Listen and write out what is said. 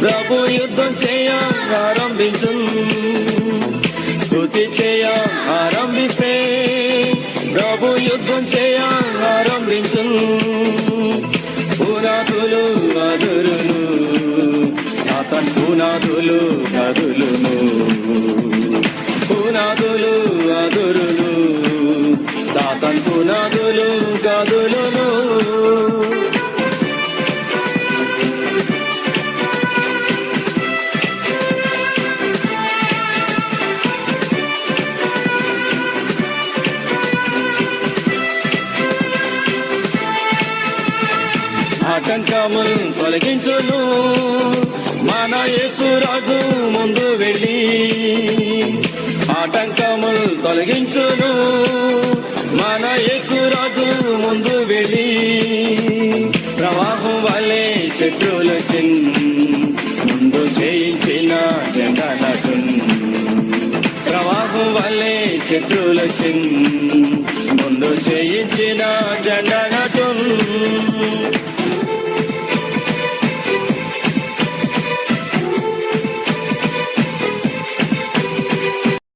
ప్రభు యుద్ధం చేయ ఆరంభించు, స్తుతి చేయ ఆరంభిస్తే ప్రభు యుద్ధం చేయ ఆరంభించు. పునాదులు అదురును, సాతాన్ పునాదులు కదులును. పునాదులు అదురును, సాతాన్ పునాదులు కదులును. ఆటంకములు తొలగించును, మన యేసు రాజు ముందు వెళ్ళి. ఆటంకములు తొలగించును, మన యేసు రాజు ముందు వెళ్ళి. ప్రవాహం వల్లే శత్రువుల ముందు చేయించిన జెండాలకు. ప్రవాహం వల్లే శత్రువుల ముందు చేయించిన